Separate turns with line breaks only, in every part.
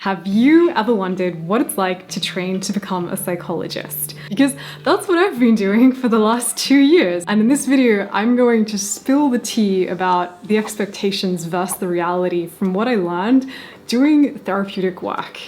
Have you ever wondered what it's like to train to become a psychologist? Because that's what I've been doing for the last 2 years. And in this video, I'm going to spill the tea about the expectations versus the reality from what I learned doing therapeutic work.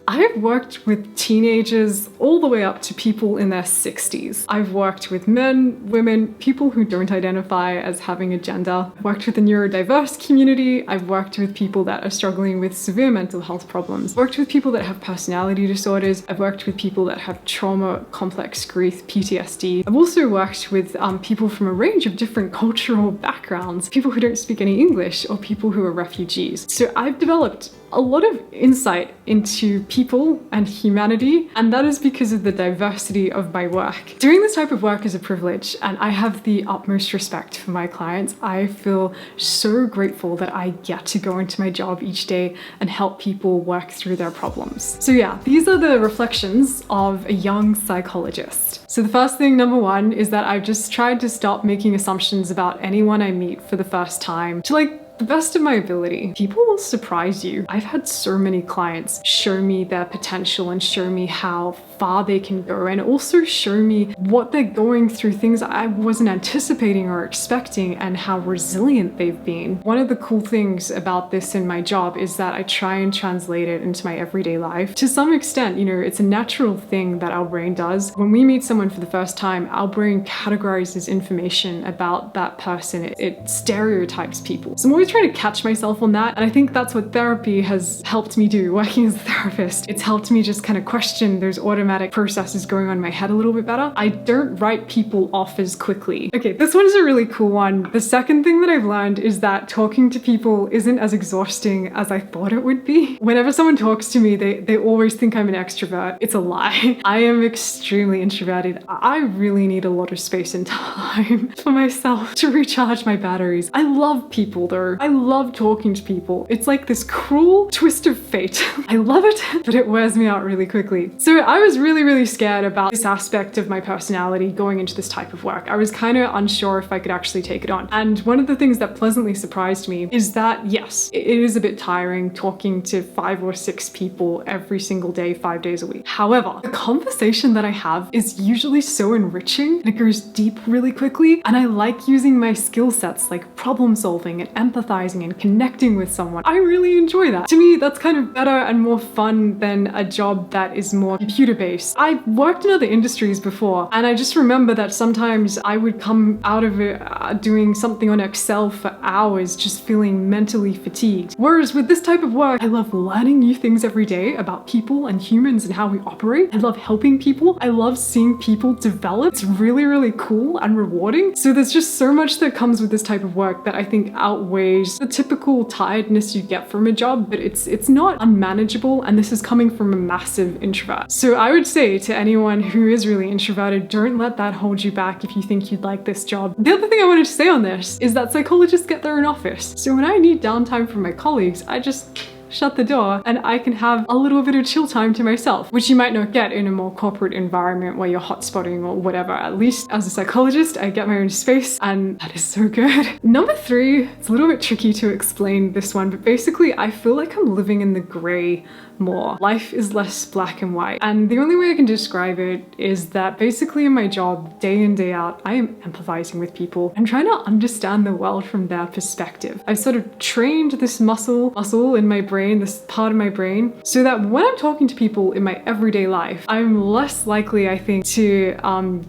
I've worked with teenagers all the way up to people in their 60s. I've worked with men, women, people who don't identify as having a gender. I've worked with the neurodiverse community. I've worked with people that are struggling with severe mental health problems. I've worked with people that have personality disorders. I've worked with people that have trauma, complex grief, PTSD. I've also worked with people from a range of different cultural backgrounds, people who don't speak any English or people who are refugees. So I've developed a lot of insight into people and humanity, and that is because of the diversity of my work. Doing this type of work is a privilege, and I have the utmost respect for my clients. I feel so grateful that I get to go into my job each day and help people work through their problems. So yeah, these are the reflections of a young psychologist. So the first thing, number one, is that I've just tried to stop making assumptions about anyone I meet for the first time to the best of my ability. People will surprise you. I've had so many clients show me their potential and show me how far they can go, and also show me what they're going through, things I wasn't anticipating or expecting, and how resilient they've been. One of the cool things about this in my job is that I try and translate it into my everyday life. To some extent, it's a natural thing that our brain does. When we meet someone for the first time, our brain categorizes information about that person. It stereotypes people. So I'm always trying to catch myself on that, and I think that's what therapy has helped me do, working as a therapist. It's helped me just kind of question those automatic processes going on in my head a little bit better. I don't write people off as quickly. Okay, this one is a really cool one. The second thing that I've learned is that talking to people isn't as exhausting as I thought it would be. Whenever someone talks to me, they always think I'm an extrovert. It's a lie. I am extremely introverted. I really need a lot of space and time for myself to recharge my batteries. I love people though. I love talking to people. It's like this cruel twist of fate. I love it, but it wears me out really quickly. So I was really scared about this aspect of my personality going into this type of work. I was kind of unsure if I could actually take it on. And one of the things that pleasantly surprised me is that, yes, it is a bit tiring talking to 5 or 6 people every single day, 5 days a week. However, the conversation that I have is usually so enriching and it goes deep really quickly. And I like using my skill sets like problem solving and empathizing and connecting with someone. I really enjoy that. To me, that's kind of better and more fun than a job that is more computer-based. I've worked in other industries before, and I just remember that sometimes I would come out of it doing something on Excel for hours, just feeling mentally fatigued. Whereas with this type of work, I love learning new things every day about people and humans and how we operate. I love helping people. I love seeing people develop. It's really cool and rewarding. So there's just so much that comes with this type of work that I think outweighs the typical tiredness you get from a job, but it's not unmanageable, and this is coming from a massive introvert. So I would say to anyone who is really introverted, don't let that hold you back if you think you'd like this job. The other thing I wanted to say on this is that psychologists get their own office. So when I need downtime from my colleagues, I just shut the door and I can have a little bit of chill time to myself, which you might not get in a more corporate environment where you're hotspotting or whatever. At least as a psychologist, I get my own space, and that is so good. Number 3, it's a little bit tricky to explain this one, but basically I feel like I'm living in the gray more. Life is less black and white. And the only way I can describe it is that basically in my job, day in, day out, I am empathizing with people. I'm trying to understand the world from their perspective. I've sort of trained this muscle in my brain, this part of my brain, so that when I'm talking to people in my everyday life, I'm less likely, I think, to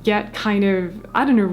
get kind of,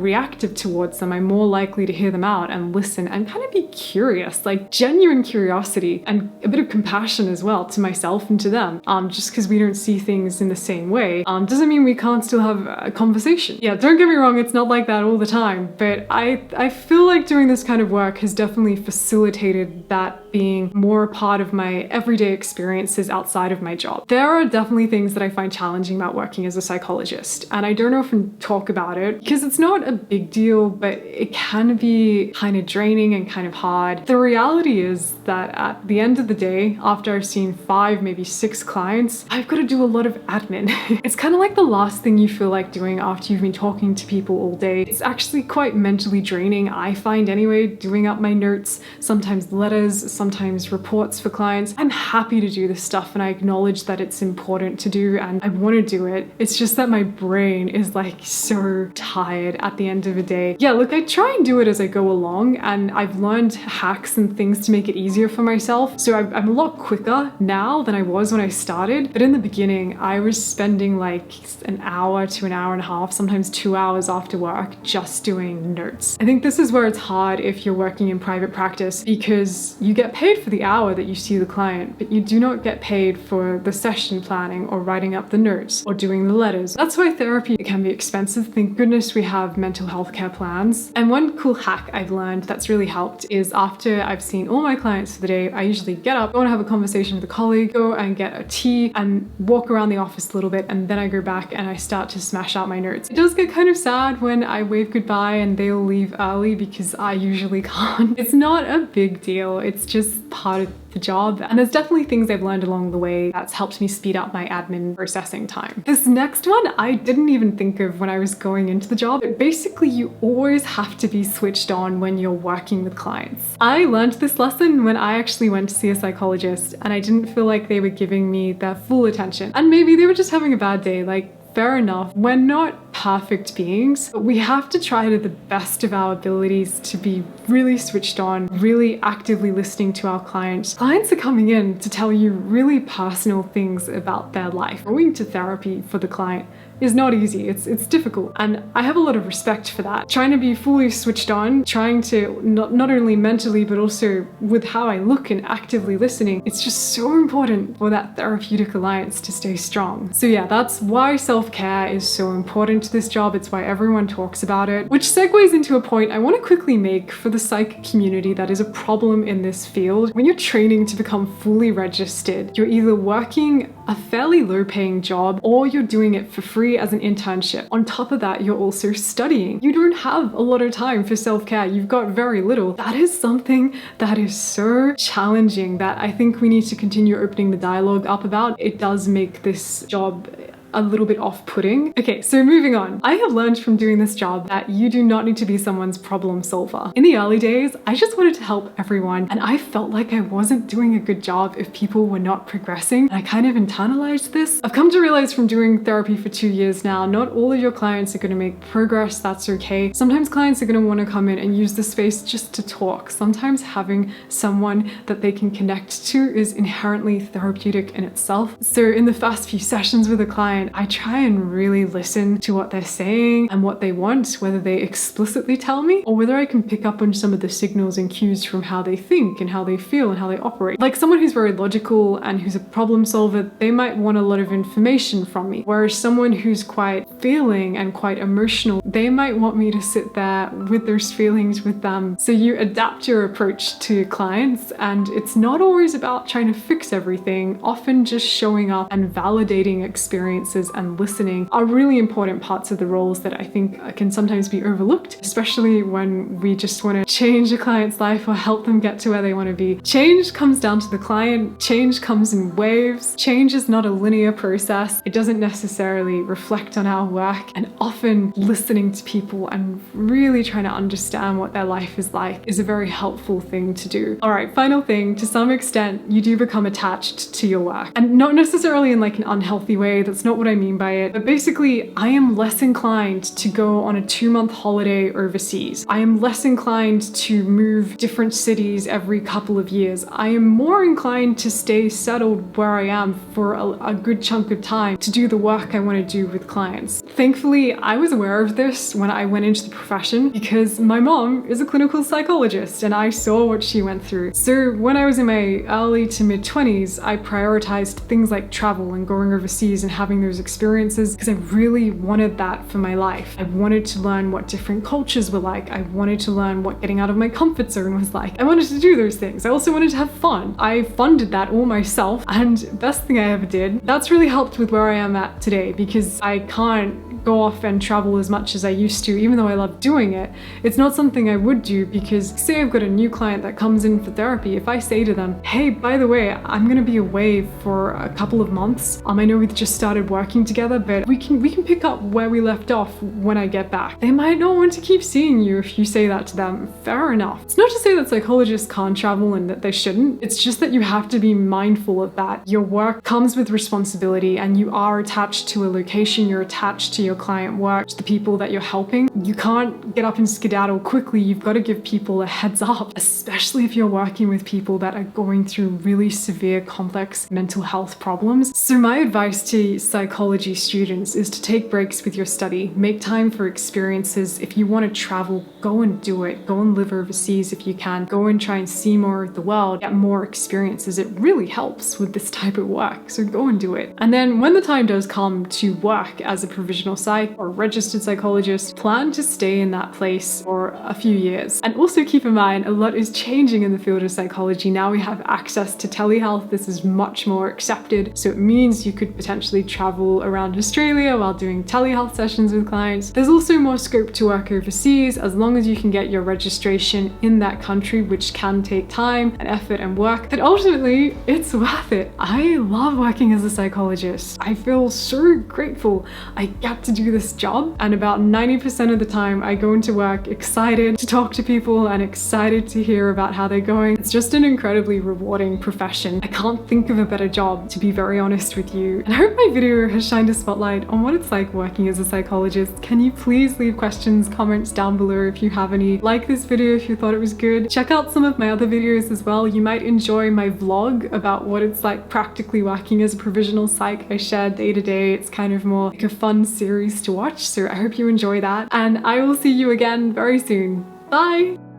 reactive towards them. I'm more likely to hear them out and listen and kind of be curious, like genuine curiosity and a bit of compassion as well to myself and to them. Just because we don't see things in the same way doesn't mean we can't still have a conversation. Yeah, don't get me wrong, it's not like that all the time, but I feel like doing this kind of work has definitely facilitated that being more a part of my everyday experiences outside of my job. There are definitely things that I find challenging about working as a psychologist, and I don't often talk about it because it's not a big deal, but it can be kind of draining and kind of hard. The reality is that at the end of the day, after I've seen 5, maybe 6 clients, I've got to do a lot of admin. It's kind of like the last thing you feel like doing after you've been talking to people all day. It's actually quite mentally draining, I find anyway, doing up my notes, sometimes letters, sometimes reports for clients. clients. I'm happy to do this stuff and I acknowledge that it's important to do and I want to do it. It's just that my brain is like so tired at the end of the day. Yeah, look, I try and do it as I go along, and I've learned hacks and things to make it easier for myself. So I'm a lot quicker now than I was when I started. But in the beginning, I was spending like an hour to an hour and a half, sometimes 2 hours after work, just doing notes. I think this is where it's hard if you're working in private practice, because you get paid for the hour that you see the client, but you do not get paid for the session planning or writing up the notes or doing the letters. That's why therapy can be expensive. Thank goodness we have mental health care plans. And one cool hack I've learned that's really helped is after I've seen all my clients for the day, I usually get up, go and have a conversation with a colleague, go and get a tea and walk around the office a little bit, and then I go back and I start to smash out my notes. It does get kind of sad when I wave goodbye and they'll leave early because I usually can't. It's not a big deal. It's just part of the job. And there's definitely things I've learned along the way that's helped me speed up my admin processing time. This next one, I didn't even think of when I was going into the job, but basically you always have to be switched on when you're working with clients. I learned this lesson when I actually went to see a psychologist and I didn't feel like they were giving me their full attention. And maybe they were just having a bad day, like, fair enough. We're not perfect beings, but we have to try to the best of our abilities to be really switched on, really actively listening to our clients. Clients are coming in to tell you really personal things about their life. Going to therapy for the client is not easy. It's difficult. And I have a lot of respect for that. Trying to be fully switched on, trying to not only mentally, but also with how I look and actively listening. It's just so important for that therapeutic alliance to stay strong. So yeah, that's why self-care is so important to this job. It's why everyone talks about it, which segues into a point I want to quickly make for the psych community that is a problem in this field. When you're training to become fully registered, you're either working a fairly low paying job or you're doing it for free as an internship. On top of that, you're also studying. You don't have a lot of time for self-care. You've got very little. That is something that is so challenging that I think we need to continue opening the dialogue up about. It does make this job a little bit off-putting. Okay, so moving on. I have learned from doing this job that you do not need to be someone's problem solver. In the early days, I just wanted to help everyone, and I felt like I wasn't doing a good job if people were not progressing. And I kind of internalized this. I've come to realize from doing therapy for 2 years now, not all of your clients are going to make progress. That's okay. Sometimes clients are going to want to come in and use the space just to talk. Sometimes having someone that they can connect to is inherently therapeutic in itself. So in the first few sessions with a client, I try and really listen to what they're saying and what they want, whether they explicitly tell me or whether I can pick up on some of the signals and cues from how they think and how they feel and how they operate. Like someone who's very logical and who's a problem solver, they might want a lot of information from me. Whereas someone who's quite feeling and quite emotional, they might want me to sit there with those feelings with them. So you adapt your approach to clients, and it's not always about trying to fix everything. Often just showing up and validating experiences and listening are really important parts of the roles that I think can sometimes be overlooked, especially when we just want to change a client's life or help them get to where they want to be. Change comes down to the client. Change comes in waves. Change is not a linear process. It doesn't necessarily reflect on our work, and often listening to people and really trying to understand what their life is like is a very helpful thing to do. All right, final thing, to some extent, you do become attached to your work, and not necessarily in like an unhealthy way. That's not what I mean by it, but basically I am less inclined to go on a 2-month holiday overseas. I am less inclined to move different cities every couple of years. I am more inclined to stay settled where I am for a good chunk of time to do the work I want to do with clients. Thankfully, I was aware of this when I went into the profession because my mom is a clinical psychologist and I saw what she went through. So when I was in my early to mid 20s, I prioritized things like travel and going overseas and having those experiences because I really wanted that for my life. I wanted to learn what different cultures were like. I wanted to learn what getting out of my comfort zone was like. I wanted to do those things. I also wanted to have fun. I funded that all myself, and best thing I ever did. That's really helped with where I am at today because I can't go off and travel as much as I used to, even though I love doing it. It's not something I would do because say I've got a new client that comes in for therapy. If I say to them, hey, by the way, I'm gonna be away for a couple of months. I know we just started working together, but we can pick up where we left off when I get back. They might not want to keep seeing you if you say that to them. Fair enough. It's not to say that psychologists can't travel and that they shouldn't. It's just that you have to be mindful of that. Your work comes with responsibility, and you are attached to a location, you're attached to your client work, to the people that you're helping. You can't get up and skedaddle quickly. You've got to give people a heads up, especially if you're working with people that are going through really severe, complex mental health problems. So my advice to psychology students is to take breaks with your study, make time for experiences. If you want to travel, go and do it. Go and live overseas if you can. Go and try and see more of the world, get more experiences. It really helps with this type of work, so go and do it. And then when the time does come to work as a provisional psych or registered psychologist, plan to stay in that place for a few years. And also keep in mind, a lot is changing in the field of psychology. Now we have access to telehealth. This is much more accepted. So it means you could potentially travel around Australia while doing telehealth sessions with clients. There's also more scope to work overseas as long as you can get your registration in that country, which can take time and effort and work. But ultimately, it's worth it. I love working as a psychologist. I feel so grateful I get to do this job, and about 90% of the time I go into work excited to talk to people and excited to hear about how they're going. It's just an incredibly rewarding profession. I can't think of a better job, to be very honest with you. And I hope my video has shined a spotlight on what it's like working as a psychologist. Can you please leave questions, comments down below if you have any. Like this video if you thought it was good. Check out some of my other videos as well. You might enjoy my vlog about what it's like practically working as a provisional psych. I share day to day. It's kind of more like a fun series to watch, so I hope you enjoy that. And I will see you again very soon. Bye!